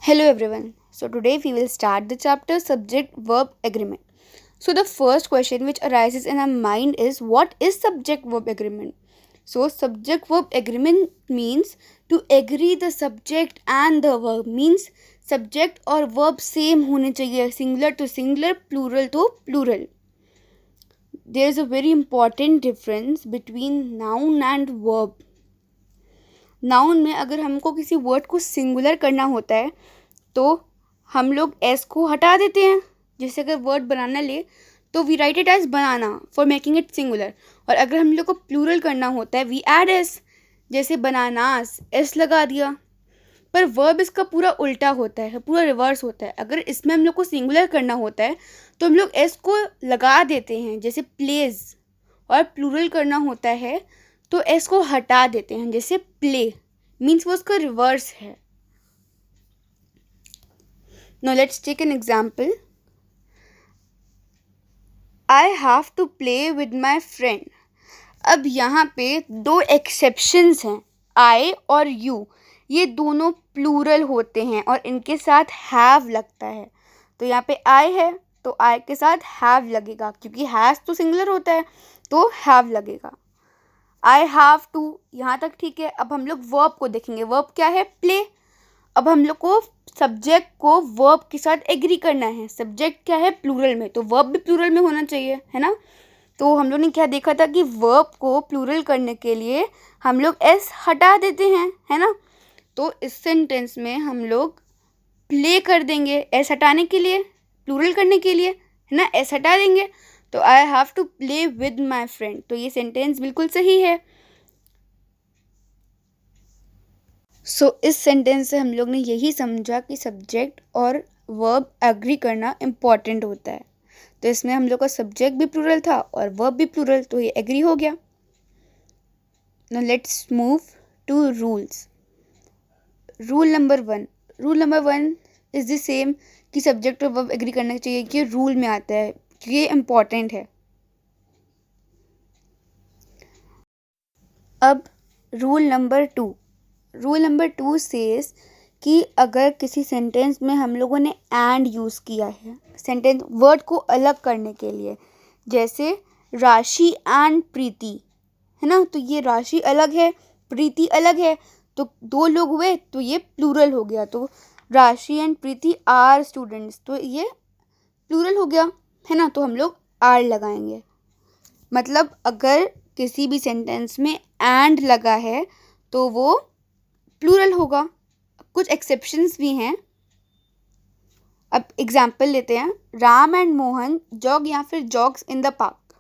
Hello everyone. So today we will start the chapter subject verb agreement. So the first question which arises in our mind is what is subject verb agreement? So subject verb agreement means to agree the subject and the verb means subject और verb same होने चाहिए singular to singular plural to plural. There is a very important difference between noun and verb. Noun में अगर हमको किसी word को singular करना होता है तो हम लोग एस को हटा देते हैं. जैसे अगर वर्ड बनाना ले तो we write it as banana for making it singular. और अगर हम लोग को प्लूरल करना होता है वी ऐड एस. जैसे बनानास एस लगा दिया. पर वर्ब इसका पूरा उल्टा होता है, पूरा रिवर्स होता है. अगर इसमें हम लोग को सिंगुलर करना होता है तो हम लोग एस को लगा देते हैं जैसे प्लेज. और प्लूरल करना होता है तो एस को हटा देते हैं जैसे प्ले. मीन्स वो उसका रिवर्स है. Now let's take an example. I have to play with my friend. अब यहाँ पे दो एक्सेप्शंस हैं. I और you. ये दोनों प्लूरल होते हैं और इनके साथ have लगता है. तो यहाँ पे I है तो I के साथ have लगेगा क्योंकि has तो सिंगुलर होता है तो have लगेगा. I have to यहाँ तक ठीक है. अब हम लोग verb को देखेंगे. verb क्या है? play. अब हम लोग को सब्जेक्ट को वर्ब के साथ एग्री करना है. सब्जेक्ट क्या है? प्लूरल में, तो वर्ब भी प्लूरल में होना चाहिए, है ना. तो हम लोग ने क्या देखा था कि वर्ब को प्लूरल करने के लिए हम लोग एस हटा देते हैं, है ना. तो इस सेंटेंस में हम लोग प्ले कर देंगे एस हटाने के लिए, प्लूरल करने के लिए, है ना. एस हटा देंगे तो I have to play with my friend. तो ये सेंटेंस बिल्कुल सही है. इस सेंटेंस से हम लोग ने यही समझा कि सब्जेक्ट और वर्ब एग्री करना इम्पॉर्टेंट होता है. तो इसमें हम लोग का सब्जेक्ट भी प्लूरल था और वर्ब भी प्लूरल, तो ये एग्री हो गया. Now let's move to rules. Rule number one is the same कि सब्जेक्ट और वर्ब एग्री करना चाहिए. कि रूल में आता है कि ये इम्पॉर्टेंट है. अब रूल नंबर टू सेज कि अगर किसी सेंटेंस में हम लोगों ने एंड यूज़ किया है सेंटेंस वर्ड को अलग करने के लिए, जैसे राशि एंड प्रीति, है ना. तो ये राशि अलग है, प्रीति अलग है, तो दो लोग हुए तो ये प्लूरल हो गया. तो राशि एंड प्रीति आर स्टूडेंट्स, तो ये प्लूरल हो गया, है ना. तो हम लोग आर लगाएंगे. मतलब अगर किसी भी सेंटेंस में एंड लगा है तो वो प्लूरल होगा. कुछ एक्सेप्शंस भी हैं. अब एग्जाम्पल लेते हैं. राम एंड मोहन जॉग या फिर जॉग्स इन द पार्क.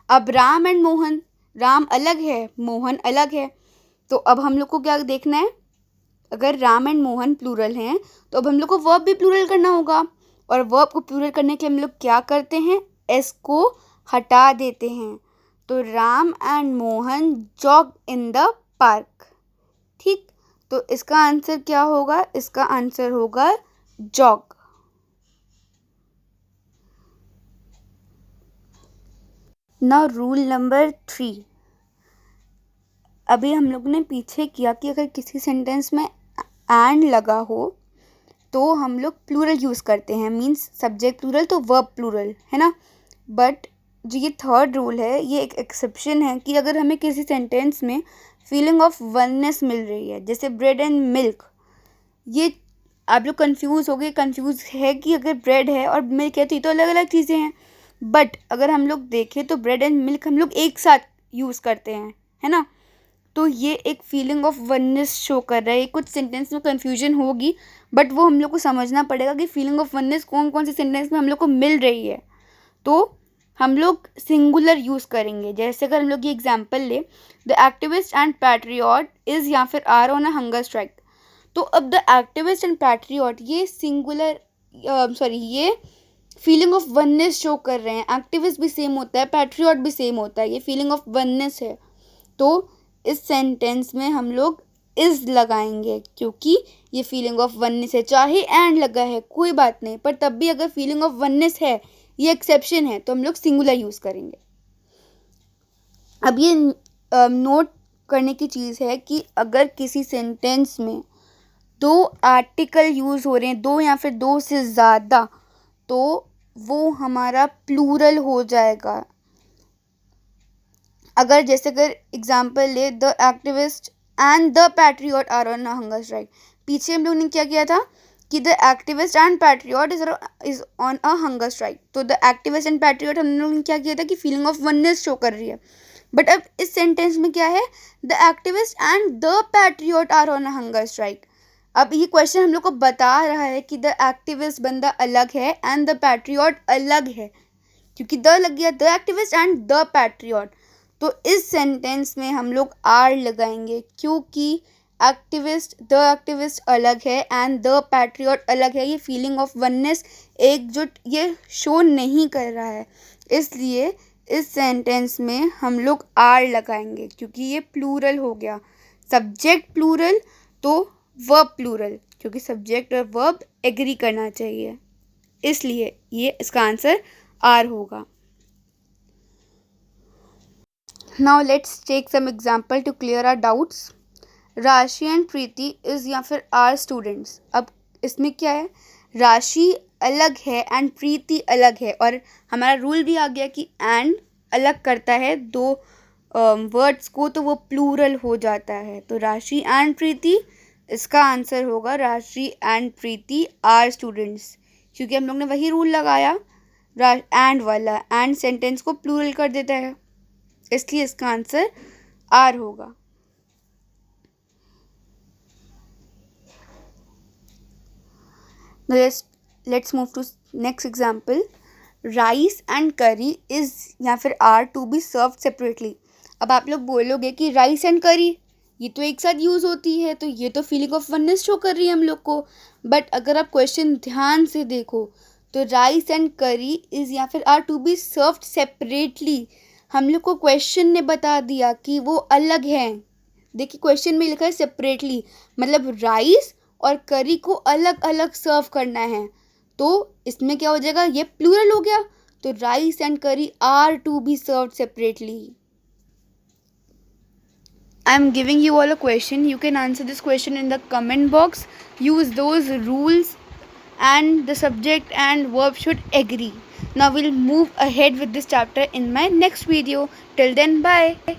अब राम एंड मोहन, राम अलग है, मोहन अलग है. तो अब हम लोग को क्या देखना है? अगर राम एंड मोहन प्लूरल हैं तो अब हम लोग को वर्ब भी प्लूरल करना होगा. और वर्ब को प्लूरल करने के लिए हम लोग क्या करते हैं? एस को हटा देते हैं. तो Ram and Mohan jog in the park. ठीक. तो इसका आंसर क्या होगा? इसका आंसर होगा जॉग. Now rule number 3. अभी हम लोग ने पीछे किया कि अगर किसी सेंटेंस में एंड लगा हो तो हम लोग प्लूरल यूज़ करते हैं. मीन्स सब्जेक्ट प्लूरल तो वर्ब प्लूरल, है ना. बट जो ये थर्ड रूल है ये एक एक्सेप्शन है कि अगर हमें किसी सेंटेंस में फीलिंग ऑफ वननेस मिल रही है, जैसे ब्रेड एंड मिल्क. ये आप लोग कंफ्यूज है कि अगर ब्रेड है और मिल्क है तो ये तो अलग अलग चीज़ें हैं. बट अगर हम लोग देखें तो ब्रेड एंड मिल्क हम लोग एक साथ यूज़ करते हैं, है ना. तो ये एक फीलिंग ऑफ वननेस शो कर रहा है. कुछ सेंटेंस में कन्फ्यूजन होगी बट वो हम लोग को समझना पड़ेगा कि फीलिंग ऑफ वननेस कौन कौन से सेंटेंस में हम लोग को मिल रही है. तो हम लोग सिंगुलर यूज़ करेंगे. जैसे अगर हम लोग ये एग्जांपल ले, the activist and patriot is या फिर are on a hunger strike. तो अब द एक्टिविस्ट एंड पैट्रियट ये सिंगुलर ये फीलिंग ऑफ वननेस शो कर रहे हैं. एक्टिविस्ट भी सेम होता है, पैट्रियट भी सेम होता है, ये फीलिंग ऑफ वननेस है. तो इस सेंटेंस में हम लोग इज़ लगाएंगे क्योंकि ये फीलिंग ऑफ वननेस है. चाहे एंड लगा है कोई बात नहीं, पर तब भी अगर फीलिंग ऑफ वननेस है, ये एक्सेप्शन है, तो हम लोग सिंगुलर यूज़ करेंगे. अब ये नोट करने की चीज़ है कि अगर किसी सेंटेंस में दो आर्टिकल यूज़ हो रहे हैं, दो या फिर दो से ज़्यादा, तो वो हमारा प्लूरल हो जाएगा। अगर जैसे अगर एग्जाम्पल ले, the activist and the patriot are on a hunger strike, पीछे हम लोग ने क्या किया था कि the activist and patriot is on a hunger strike, तो द एक्टिविस्ट एंड पैट्रियट हम लोग ने क्या किया था कि फीलिंग ऑफ वननेस शो कर रही है। बट अब इस सेंटेंस में क्या है, the activist and the patriot are on a hunger strike. अब ये क्वेश्चन हम लोग को बता रहा है कि द एक्टिविस्ट बंदा अलग है एंड द पैट्रियट अलग है, क्योंकि द लग गया, the activist and the patriot. तो इस सेंटेंस में हम लोग आर लगाएंगे, क्योंकि द एक्टिविस्ट अलग है एंड द पैट्रियट अलग है। ये फीलिंग ऑफ वननेस, एकजुट, ये शो नहीं कर रहा है, इसलिए इस सेंटेंस में हम लोग आर लगाएंगे, क्योंकि ये प्लूरल हो गया। सब्जेक्ट प्लूरल तो वर्ब प्लूरल, क्योंकि सब्जेक्ट और वर्ब एग्री करना चाहिए, इसलिए ये इसका आंसर आर होगा। Now let's take some example to clear our doubts. Rashi and Preeti is या फिर आर स्टूडेंट्स। अब इसमें क्या है, राशि अलग है एंड प्रीति अलग है, और हमारा रूल भी आ गया कि एंड अलग करता है दो वर्ड्स को, तो वो प्लूरल हो जाता है। तो राशि एंड प्रीति, इसका आंसर होगा राशि एंड प्रीति आर स्टूडेंट्स, क्योंकि हम लोग ने वही रूल लगाया, एंड वाला, एंड सेंटेंस को प्लूरल कर देता है, इसलिए इसका आंसर आर होगा। Let's move to next example. Rice and curry is या फिर are to be serve separately. अब आप लोग बोलोगे कि राइस एंड करी ये तो एक साथ यूज़ होती है, तो ये तो फीलिंग ऑफ वननेस शो कर रही है हम लोग को। बट अगर आप क्वेश्चन ध्यान से देखो तो राइस एंड करी इज या फिर are to be served separately. हम लोग को क्वेश्चन ने बता दिया कि वो अलग हैं। देखिए क्वेश्चन में लिखा है सेपरेटली, मतलब राइस और करी को अलग अलग सर्व करना है, तो इसमें क्या हो जाएगा, ये प्लूरल हो गया, तो rice and curry are to be served separately. I am giving you all a question. You can answer this question in the comment box. Use those rules and the subject and verb should agree. Now we'll move ahead with this chapter in my next video. Till then, bye.